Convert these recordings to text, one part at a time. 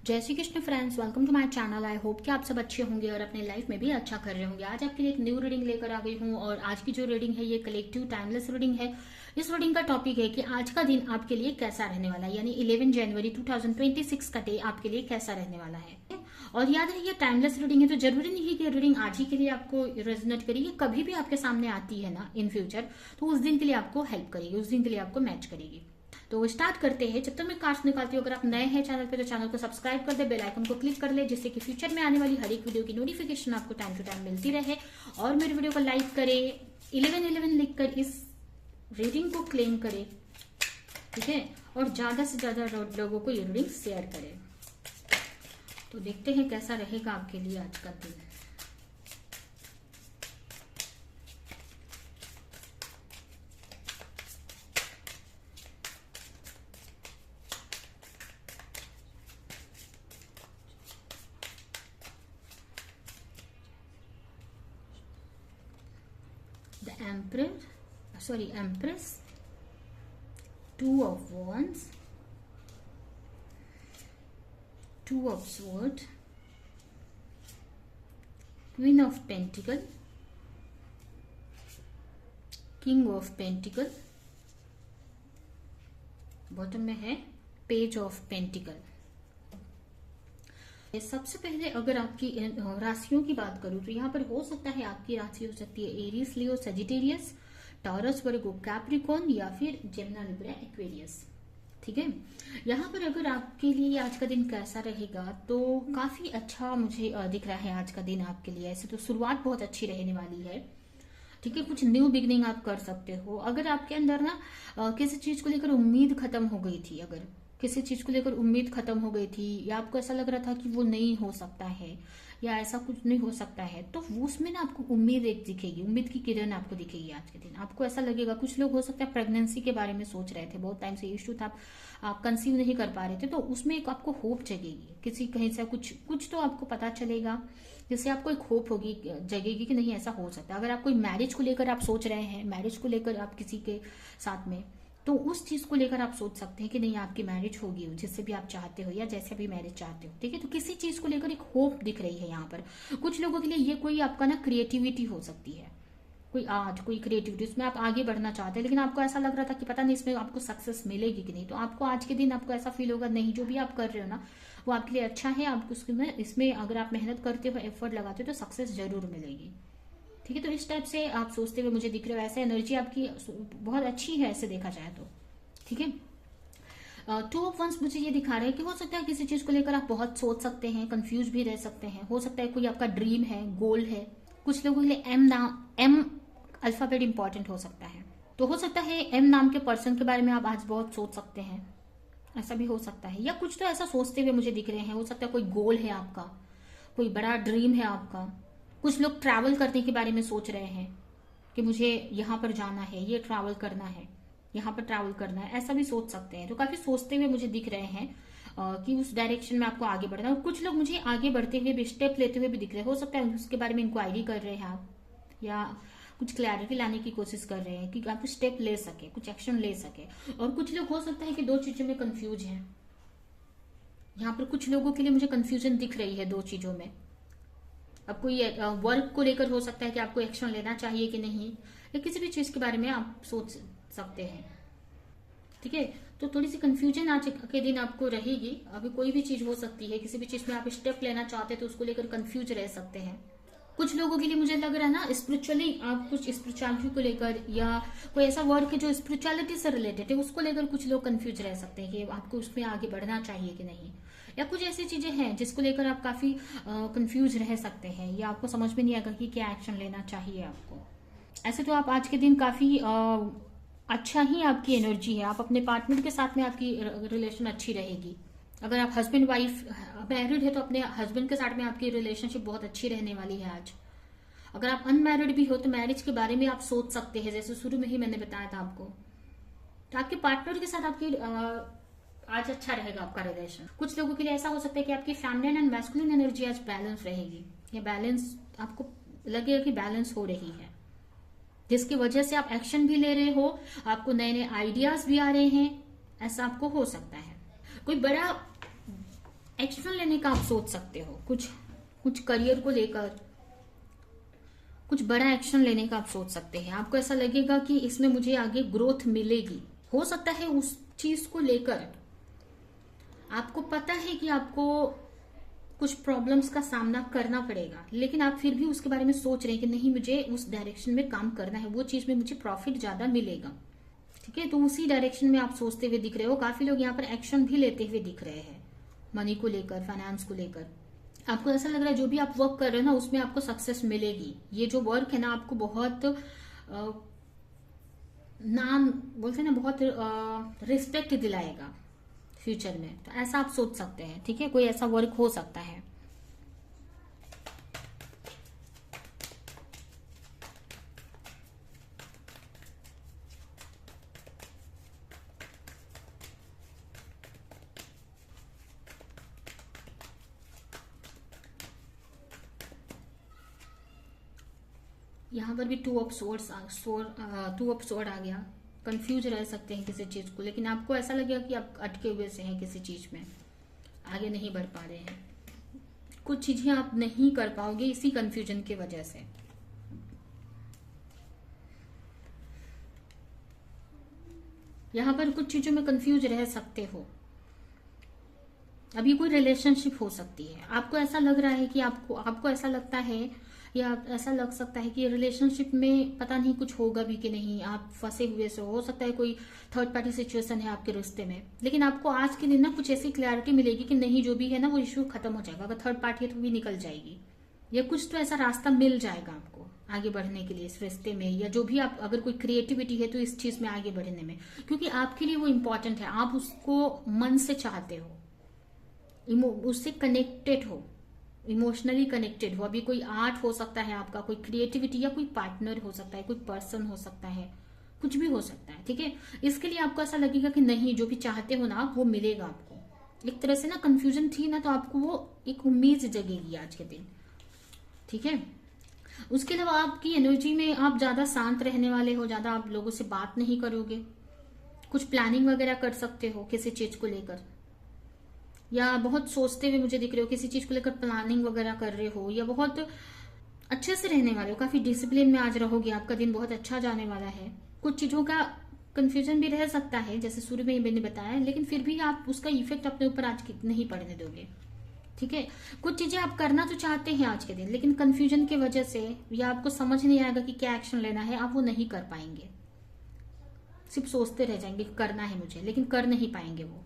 जय Shri Krishna friends, welcome to my channel. I hope कि आप सब अच्छे होंगे और अपने लाइफ में भी अच्छा कर रहे होंगे। आज आपके लिए एक न्यू रीडिंग लेकर आ गई हूँ और आज की जो रीडिंग है ये कलेक्टिव टाइमलेस रीडिंग है। इस रीडिंग का टॉपिक है कि आज का दिन आपके लिए कैसा रहने वाला है, यानी 11 जनवरी 2026 का डे आपके लिए कैसा रहने वाला है। और याद रखिए, टाइमलेस रीडिंग है तो जरूरी नहीं है कि रीडिंग आज ही के लिए आपको रेजोनेट करेगी। कभी भी आपके सामने आती है ना इन फ्यूचर, तो उस दिन के लिए आपको हेल्प करेगी, उस दिन के लिए आपको मैच करेगी। तो स्टार्ट करते हैं। जब तक मैं कार्ड्स निकालती हूँ, अगर आप नए हैं चैनल पे तो चैनल को सब्सक्राइब कर दे, बेल आइकन को क्लिक कर ले, जिससे कि फ्यूचर में आने वाली हर एक वीडियो की नोटिफिकेशन आपको टाइम टू टाइम मिलती रहे। और मेरे वीडियो को लाइक करें, 1111 लिखकर इस रीडिंग को क्लेम करें, ठीक है, और ज्यादा से ज्यादा लोगों को ये रीडिंग शेयर करें। तो देखते हैं कैसा रहेगा आपके लिए आज का दिन। Empress, Two of Wands, Two of Swords, Queen of Pentacle, King of Pentacle, bottom में है पेज ऑफ पेंटिकल। सबसे पहले अगर आपकी राशियों की बात करूं तो यहाँ पर हो सकता है आपकी राशि हो सकती है एरीज, लियो, सजिटेरियस, टॉरस, वर्गो, कैप्रिकॉर्न या फिर जेमिनी, लिब्रा, एक्वेरियस। ठीक है, यहाँ पर अगर आपके लिए आज का दिन कैसा रहेगा तो काफी अच्छा मुझे दिख रहा है आज का दिन आपके लिए। ऐसे तो शुरुआत बहुत अच्छी रहने वाली है, ठीक है। कुछ न्यू बिगनिंग आप कर सकते हो। अगर आपके अंदर ना किसी चीज को लेकर उम्मीद खत्म हो गई थी, अगर किसी चीज को लेकर उम्मीद खत्म हो गई थी या आपको ऐसा लग रहा था कि वो नहीं हो सकता है या ऐसा कुछ नहीं हो सकता है, तो उसमें ना आपको उम्मीद एक दिखेगी, उम्मीद की किरण आपको दिखेगी आज के दिन। आपको ऐसा लगेगा, कुछ लोग हो सकता है प्रेगनेंसी के बारे में सोच रहे थे, बहुत टाइम से इश्यू था, आप कंसीव नहीं कर पा रहे थे, तो उसमें एक आपको होप जगेगी, किसी कहीं से कुछ तो आपको पता चलेगा जिससे आपको एक होप होगी, जगेगी कि नहीं ऐसा हो सकता है। अगर आप कोई मैरिज को लेकर आप सोच रहे हैं, मैरिज को लेकर आप किसी के साथ में, तो उस चीज को लेकर आप सोच सकते हैं कि नहीं आपकी मैरिज होगी जिससे भी आप चाहते हो या जैसे भी मैरिज चाहते हो, ठीक है। तो किसी चीज को लेकर एक होप दिख रही है यहाँ पर। कुछ लोगों के लिए ये कोई आपका ना क्रिएटिविटी हो सकती है, कोई आर्ट, कोई क्रिएटिविटी, उसमें आप आगे बढ़ना चाहते हैं, लेकिन आपको ऐसा लग रहा था कि पता नहीं इसमें आपको सक्सेस मिलेगी कि नहीं। तो आपको आज के दिन आपको ऐसा फील होगा नहीं, जो भी आप कर रहे हो ना वो आपके लिए अच्छा है, आपको इसमें अगर आप मेहनत करते हो, एफर्ट लगाते हो तो सक्सेस जरूर मिलेगी, ठीक है। तो इस टाइप से आप सोचते हुए मुझे दिख रहे हो, ऐसे एनर्जी आपकी बहुत अच्छी है ऐसे देखा जाए तो, ठीक है। टू ऑफ वंस मुझे ये दिखा रहा है कि हो सकता है किसी चीज को लेकर आप बहुत सोच सकते हैं, कंफ्यूज भी रह सकते हैं। हो सकता है कोई आपका ड्रीम है, गोल है। कुछ लोगों के लिए एम अल्फाबेट इंपॉर्टेंट हो सकता है, तो हो सकता है एम नाम के पर्सन के बारे में आप आज बहुत सोच सकते हैं, ऐसा भी हो सकता है। या कुछ तो ऐसा सोचते हुए मुझे दिख रहे हैं। हो सकता है कोई गोल है आपका, कोई बड़ा ड्रीम है आपका। कुछ लोग ट्रैवल करने के बारे में सोच रहे हैं कि मुझे यहाँ पर जाना है, ये ट्रैवल करना है, यहाँ पर ट्रैवल करना है, ऐसा भी सोच सकते हैं। तो काफी सोचते हुए मुझे दिख रहे हैं कि उस डायरेक्शन में आपको आगे बढ़ना है। और कुछ लोग मुझे आगे बढ़ते हुए भी, स्टेप लेते हुए भी दिख रहे हैं। हो सकता है उसके बारे में इंक्वायरी कर रहे हैं आप, या कुछ क्लैरिटी लाने की कोशिश कर रहे हैं कि आप स्टेप ले सके, कुछ एक्शन ले सके। और कुछ लोग हो सकता है कि दो चीजों में कंफ्यूज हैं। यहाँ पर कुछ लोगों के लिए मुझे कंफ्यूजन दिख रही है दो चीजों में। अब कोई वर्क को लेकर हो सकता है कि आपको एक्शन लेना चाहिए कि नहीं, या किसी भी चीज के बारे में आप सोच सकते हैं, ठीक है। तो थोड़ी सी कंफ्यूजन आज के दिन आपको रहेगी। अभी कोई भी चीज हो सकती है, किसी भी चीज में आप स्टेप लेना चाहते हैं तो उसको लेकर कंफ्यूज रह सकते हैं। कुछ लोगों के लिए मुझे लग रहा है ना स्पिरिचुअली, आप कुछ स्पिरिचुअलिटी को लेकर या कोई ऐसा वर्क है जो स्पिरिचुअलिटी से रिलेटेड है, उसको लेकर कुछ लोग कंफ्यूज रह सकते हैं कि आपको उसमें आगे बढ़ना चाहिए कि नहीं। या कुछ ऐसी चीजें हैं जिसको लेकर आप काफी कंफ्यूज रह सकते हैं, या आपको समझ में नहीं आएगा कि क्या एक्शन लेना चाहिए आपको। ऐसे तो आप आज के दिन काफी अच्छा ही आपकी एनर्जी है। आप अपने पार्टनर के साथ में आपकी रिलेशन अच्छी रहेगी। अगर आप हस्बैंड वाइफ मैरिड है तो अपने हस्बैंड के साथ में आपकी रिलेशनशिप बहुत अच्छी रहने वाली है आज। अगर आप अनमैरिड भी हो तो मैरिज के बारे में आप सोच सकते हैं, जैसे शुरू में ही मैंने बताया था आपको। तो आपके पार्टनर के साथ आपकी आज अच्छा रहेगा आपका रिलेशन। कुछ लोगों के लिए ऐसा हो सकता है कि आपकी फेमिनिन एंड मैस्कुलिन एनर्जी आज बैलेंस रहेगी, या बैलेंस आपको लगेगा कि बैलेंस हो रही है, जिसकी वजह से आप एक्शन भी ले रहे हो, आपको नए नए आइडियाज भी आ रहे हैं। ऐसा आपको हो सकता है। कोई बड़ा एक्शन लेने का आप सोच सकते हो, कुछ कुछ करियर को लेकर कुछ बड़ा एक्शन लेने का आप सोच सकते हैं। आपको ऐसा लगेगा कि इसमें मुझे आगे ग्रोथ मिलेगी। हो सकता है उस चीज को लेकर आपको पता है कि आपको कुछ प्रॉब्लम्स का सामना करना पड़ेगा, लेकिन आप फिर भी उसके बारे में सोच रहे हैं कि नहीं, मुझे उस डायरेक्शन में काम करना है, वो चीज में मुझे प्रॉफिट ज्यादा मिलेगा। ठीक है, तो उसी डायरेक्शन में आप सोचते हुए दिख रहे हो। काफी लोग यहाँ पर एक्शन भी लेते हुए दिख रहे हैं, मनी को लेकर, फाइनेंस को लेकर। आपको ऐसा लग रहा है जो भी आप वर्क कर रहे हो ना, उसमें आपको सक्सेस मिलेगी। ये जो वर्क है ना, आपको बहुत नाम बोलते हैं ना, बहुत रिस्पेक्ट दिलाएगा फ्यूचर में। तो ऐसा आप सोच सकते हैं। ठीक है, कोई ऐसा वर्क हो सकता है। यहाँ पर भी टू ऑफ स्वॉर्ड आ गया। कंफ्यूज रह सकते हैं किसी चीज को, लेकिन आपको ऐसा लगेगा कि आप अटके हुए से हैं किसी चीज में, आगे नहीं बढ़ पा रहे हैं। कुछ चीजें आप नहीं कर पाओगे इसी कंफ्यूजन की वजह से। यहाँ पर कुछ चीजों में कंफ्यूज रह सकते हो। अभी कोई रिलेशनशिप हो सकती है, आपको ऐसा लग रहा है कि आपको ऐसा लगता है या ऐसा लग सकता है कि रिलेशनशिप में पता नहीं कुछ होगा भी कि नहीं, आप फंसे हुए से हो सकता है कोई थर्ड पार्टी सिचुएशन है आपके रिश्ते में। लेकिन आपको आज के दिन ना कुछ ऐसी क्लैरिटी मिलेगी कि नहीं, जो भी है ना वो इश्यू खत्म हो जाएगा। अगर थर्ड पार्टी है तो भी निकल जाएगी, या कुछ तो ऐसा रास्ता मिल जाएगा आपको आगे बढ़ने के लिए इस रिश्ते में, या जो भी आप अगर कोई क्रिएटिविटी है तो इस चीज में आगे बढ़ने में, क्योंकि आपके लिए वो इम्पोर्टेंट है। आप उसको मन से चाहते हो, उससे कनेक्टेड हो, इमोशनली कनेक्टेड हो। अभी कोई आर्ट हो सकता है आपका, कोई क्रिएटिविटी, या कोई पार्टनर हो सकता है, कोई पर्सन हो सकता है, कुछ भी हो सकता है। ठीक है, इसके लिए आपको ऐसा लगेगा कि नहीं, जो भी चाहते हो ना आप, वो मिलेगा आपको। एक तरह से ना कंफ्यूजन थी ना, तो आपको वो एक उम्मीद जगेगी आज के दिन। ठीक है, उसके अलावा आपकी एनर्जी में आप ज्यादा शांत रहने वाले हो, ज्यादा आप लोगों से बात नहीं करोगे। कुछ प्लानिंग वगैरह कर सकते हो किसी चीज को लेकर, या बहुत सोचते हुए मुझे दिख रहे हो, किसी चीज को लेकर प्लानिंग वगैरह कर रहे हो, या बहुत अच्छे से रहने वाले हो, काफी डिसिप्लिन में आज रहोगे। आपका दिन बहुत अच्छा जाने वाला है। कुछ चीजों का कंफ्यूजन भी रह सकता है, जैसे शुरू में ही मैंने बताया, लेकिन फिर भी आप उसका इफेक्ट अपने ऊपर आज नहीं पड़ने दोगे। ठीक है, कुछ चीजें आप करना तो चाहते हैं आज के दिन, लेकिन कंफ्यूजन की वजह से, या आपको समझ नहीं आएगा कि क्या एक्शन लेना है, आप वो नहीं कर पाएंगे। सिर्फ सोचते रह जाएंगे कि करना है मुझे, लेकिन कर नहीं पाएंगे। वो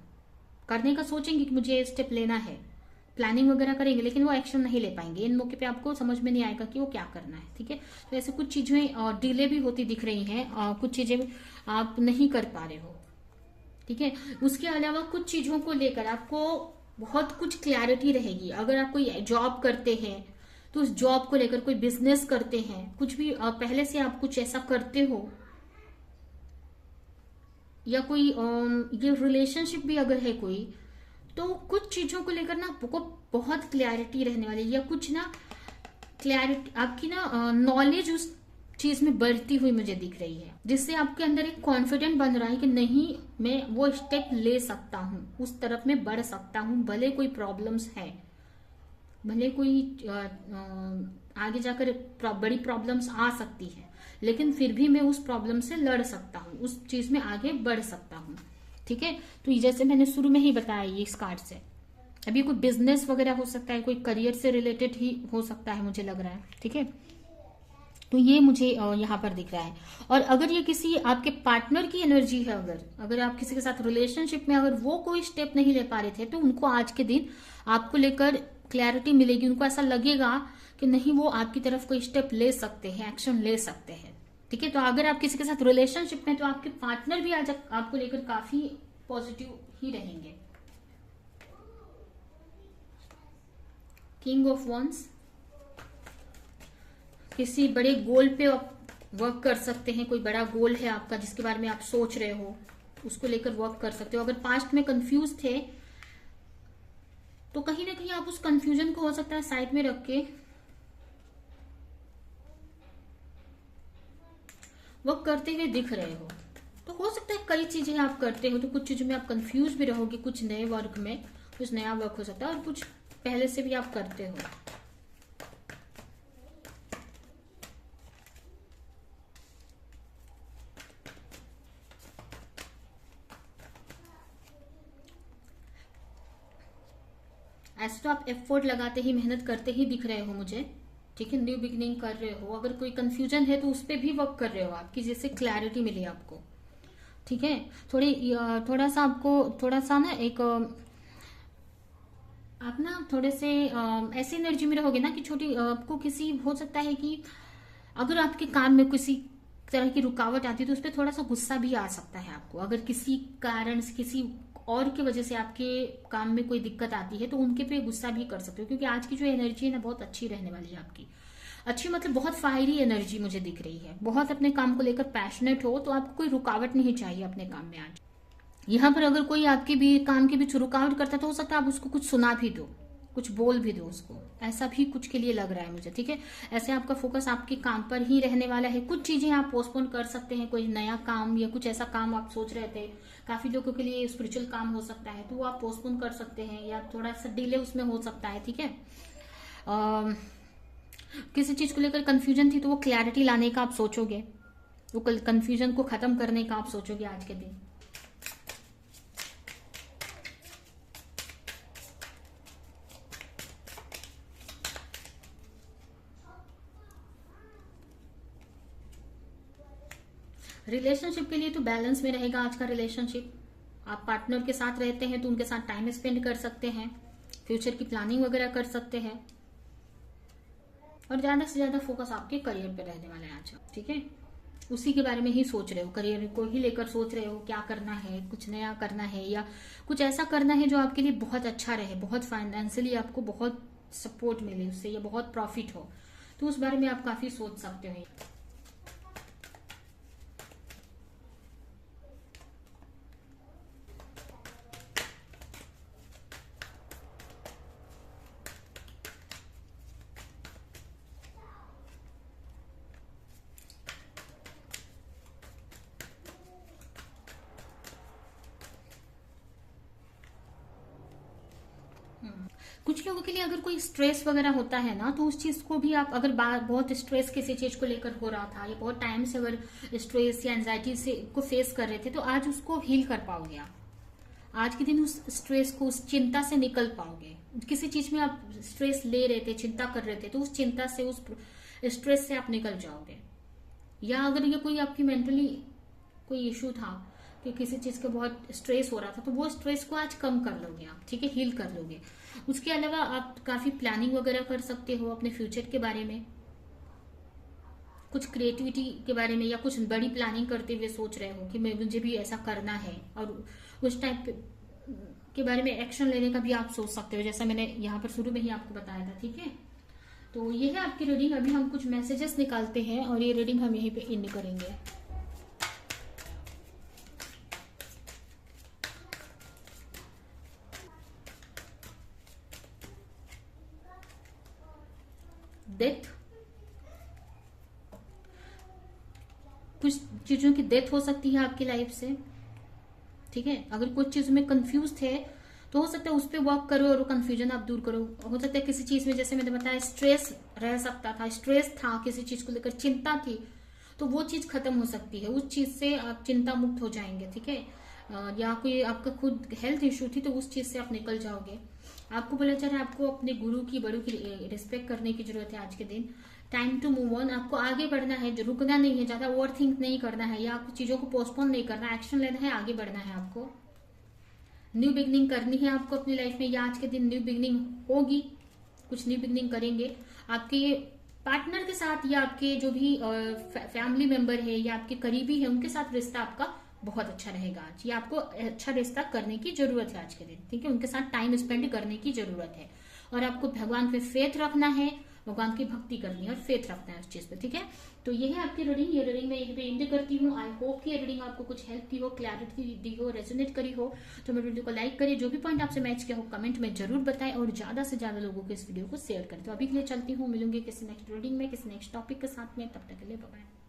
करने का सोचेंगे कि मुझे ये स्टेप लेना है, प्लानिंग वगैरह करेंगे, लेकिन वो एक्शन नहीं ले पाएंगे। इन मौके पे आपको समझ में नहीं आएगा कि वो क्या करना है। ठीक है, तो ऐसे कुछ चीजें डिले भी होती दिख रही हैं, कुछ चीजें आप नहीं कर पा रहे हो। ठीक है, उसके अलावा कुछ चीजों को लेकर आपको बहुत कुछ क्लैरिटी रहेगी। अगर आप कोई जॉब करते हैं तो उस जॉब को लेकर, कोई बिजनेस करते हैं, कुछ भी पहले से आप कुछ ऐसा करते हो, या कोई ये रिलेशनशिप भी अगर है कोई, तो कुछ चीजों को लेकर ना आपको बहुत क्लैरिटी रहने वाली है, या कुछ ना क्लैरिटी आपकी ना नॉलेज उस चीज में बढ़ती हुई मुझे दिख रही है, जिससे आपके अंदर एक कॉन्फिडेंट बन रहा है कि नहीं, मैं वो स्टेप ले सकता हूँ, उस तरफ में बढ़ सकता हूँ। भले कोई प्रॉब्लम्स है, भले कोई आगे जाकर बड़ी प्रॉब्लम्स आ सकती है, लेकिन फिर भी मैं उस प्रॉब्लम से लड़ सकता हूँ, उस चीज में आगे बढ़ सकता हूँ। ठीक है, तो जैसे मैंने शुरू में ही बताया, ये इस कार्ड से अभी कोई बिजनेस वगैरह हो सकता है, कोई करियर से रिलेटेड ही हो सकता है, मुझे लग रहा है। ठीक है, तो ये मुझे यहाँ पर दिख रहा है। और अगर ये किसी आपके पार्टनर की एनर्जी है, अगर आप किसी के साथ रिलेशनशिप में अगर वो कोई स्टेप नहीं ले पा रहे थे, तो उनको आज के दिन आपको लेकर क्लैरिटी मिलेगी। उनको ऐसा लगेगा कि नहीं, वो आपकी तरफ कोई स्टेप ले सकते हैं, एक्शन ले सकते हैं। ठीक है, तो अगर आप किसी के साथ रिलेशनशिप में, तो आपके पार्टनर भी आज आपको लेकर काफी पॉजिटिव ही रहेंगे। किंग ऑफ वंस, किसी बड़े गोल पे वर्क कर सकते हैं। कोई बड़ा गोल है आपका जिसके बारे में आप सोच रहे हो, उसको लेकर वर्क कर सकते हो। अगर पास्ट में कंफ्यूज थे तो कहीं ना कहीं आप उस कंफ्यूजन को हो सकता है साइड में रख के वर्क करते हुए दिख रहे हो। तो हो सकता है कई चीजें आप करते हो, तो कुछ चीजों में आप कंफ्यूज भी रहोगे कुछ नए वर्क में, कुछ नया वर्क हो सकता है और कुछ पहले से भी आप करते हो। ऐसे तो आप एफर्ट लगाते ही, मेहनत करते ही दिख रहे हो मुझे, ठीक है। न्यू बिगनिंग कर रहे हो, अगर कोई कंफ्यूजन है तो उस पर भी वर्क कर रहे हो आपकी, जैसे क्लैरिटी मिले आपको, ठीक है। थोड़ा सा आपको थोड़ा सा ना एक आप ना थोड़े से ऐसी एनर्जी में रहोगे ना कि छोटी आपको किसी हो सकता है कि अगर आपके काम में किसी तरह की रुकावट आती है तो उस पर थोड़ा सा गुस्सा भी आ सकता है आपको। अगर किसी कारण से किसी और की वजह से आपके काम में कोई दिक्कत आती है तो उनके पे गुस्सा भी कर सकते हो, क्योंकि आज की जो एनर्जी है ना बहुत अच्छी रहने वाली है आपकी। अच्छी मतलब बहुत फायरी एनर्जी मुझे दिख रही है, बहुत अपने काम को लेकर पैशनेट हो, तो आपको कोई रुकावट नहीं चाहिए अपने काम में। आज यहाँ पर अगर कोई आपके भी काम के बीच रुकावट करता है तो हो सकता है आप उसको कुछ सुना भी दो, कुछ बोल भी दो उसको, ऐसा भी कुछ के लिए लग रहा है मुझे, ठीक है। ऐसे आपका फोकस आपके काम पर ही रहने वाला है। कुछ चीजें आप पोस्टपोन कर सकते हैं, कोई नया काम या कुछ ऐसा काम आप सोच रहे थे, काफी लोगों के लिए स्पिरिचुअल काम हो सकता है तो वो आप पोस्टपोन कर सकते हैं या थोड़ा सा डिले उसमें हो सकता है, ठीक है। किसी चीज को लेकर कंफ्यूजन थी तो वो क्लैरिटी लाने का आप सोचोगे, वो कंफ्यूजन को खत्म करने का आप सोचोगे आज के दिन। रिलेशनशिप के लिए तो बैलेंस में रहेगा आज का रिलेशनशिप। आप पार्टनर के साथ रहते हैं तो उनके साथ टाइम स्पेंड कर सकते हैं, फ्यूचर की प्लानिंग वगैरह कर सकते हैं, और ज्यादा से ज्यादा फोकस आपके करियर पे रहने वाला है आज, ठीक है। उसी के बारे में ही सोच रहे हो, करियर को ही लेकर सोच रहे हो, क्या करना है, कुछ नया करना है या कुछ ऐसा करना है जो आपके लिए बहुत अच्छा रहे, बहुत फाइनेंशियली आपको बहुत सपोर्ट मिले उससे या बहुत प्रॉफिट हो, तो उस बारे में आप काफी सोच सकते हो। कुछ लोगों के लिए अगर कोई स्ट्रेस वगैरह होता है ना तो उस चीज को भी आप अगर बहुत स्ट्रेस किसी चीज को लेकर हो रहा था या बहुत टाइम से अगर स्ट्रेस या एंजाइटी से को फेस कर रहे थे तो आज उसको हील कर पाओगे आप। आज के दिन उस स्ट्रेस को, उस चिंता से निकल पाओगे। किसी चीज में आप स्ट्रेस ले रहे थे, चिंता कर रहे थे, तो उस चिंता से, उस स्ट्रेस से आप निकल जाओगे। या अगर ये कोई आपकी मेंटली कोई इशू था कि किसी चीज का बहुत स्ट्रेस हो रहा था तो वो स्ट्रेस को आज कम कर लोगे आप, ठीक है, हील कर लोगे। उसके अलावा आप काफी प्लानिंग वगैरह कर सकते हो अपने फ्यूचर के बारे में, कुछ क्रिएटिविटी के बारे में, या कुछ बड़ी प्लानिंग करते हुए सोच रहे हो कि मुझे भी ऐसा करना है, और उस टाइप के बारे में एक्शन लेने का भी आप सोच सकते हो, जैसा मैंने यहाँ पर शुरू में ही आपको बताया था, ठीक है। तो ये है आपकी रीडिंग। अभी हम कुछ मैसेजेस निकालते हैं और ये रीडिंग हम यहीं पे एंड करेंगे। डेथ, कुछ चीजों की डेथ हो सकती है आपकी लाइफ से, ठीक है। अगर कुछ चीज में कंफ्यूज थे तो हो सकता है उस पर वर्क करो और कंफ्यूजन आप दूर करो। हो सकता है किसी चीज में, जैसे मैंने बताया, स्ट्रेस रह सकता था, स्ट्रेस था किसी चीज को लेकर, चिंता थी, तो वो चीज खत्म हो सकती है, उस चीज से आप चिंता मुक्त हो जाएंगे, ठीक है। या कोई आपका खुद हेल्थ इश्यू थी तो उस चीज से आप निकल जाओगे। आपको बोला जा रहा है आपको अपने गुरु की, बड़ों की रिस्पेक्ट करने की जरूरत है आज के दिन। टाइम टू मूव ऑन, आपको आगे बढ़ना है, जो रुकना नहीं है, ज्यादा ओवर थिंक नहीं करना है या आपको चीजों को पोस्टपोन नहीं करना, एक्शन लेना है, आगे बढ़ना है आपको। न्यू बिगनिंग करनी है आपको अपनी लाइफ में, या आज के दिन न्यू बिगनिंग होगी, कुछ न्यू बिगनिंग करेंगे आपके पार्टनर के साथ, या आपके जो भी फैमिली मेंबर है या आपके करीबी है उनके साथ रिश्ता आपका बहुत अच्छा रहेगा आज। ये आपको अच्छा रिश्ता करने की जरूरत है आज के दिन, ठीक है। उनके साथ टाइम स्पेंड करने की जरूरत है और आपको भगवान पे फेथ रखना है, भगवान की भक्ति करनी है और फेथ रखना है उस चीज पे, ठीक है। तो ये है आपकी रीडिंग। ये रीडिंग मैं यहीं पे एंड करती हूँ। आई होप कि ये रीडिंग आपको कुछ हेल्प की हो, क्लैरिटी दी हो, रेजोनेट करी हो। तो मेरे वीडियो को लाइक करिए, जो भी पॉइंट आपसे मैच किया हो कमेंट में जरूर बताएं और ज्यादा से ज्यादा लोगों को इस वीडियो को शेयर करें। तो अभी के लिए चलती हूँ, मिलूंगी किसी नेक्स्ट रीडिंग में, किसी नेक्स्ट टॉपिक के साथ में। तब तक के लिए बाय बाय।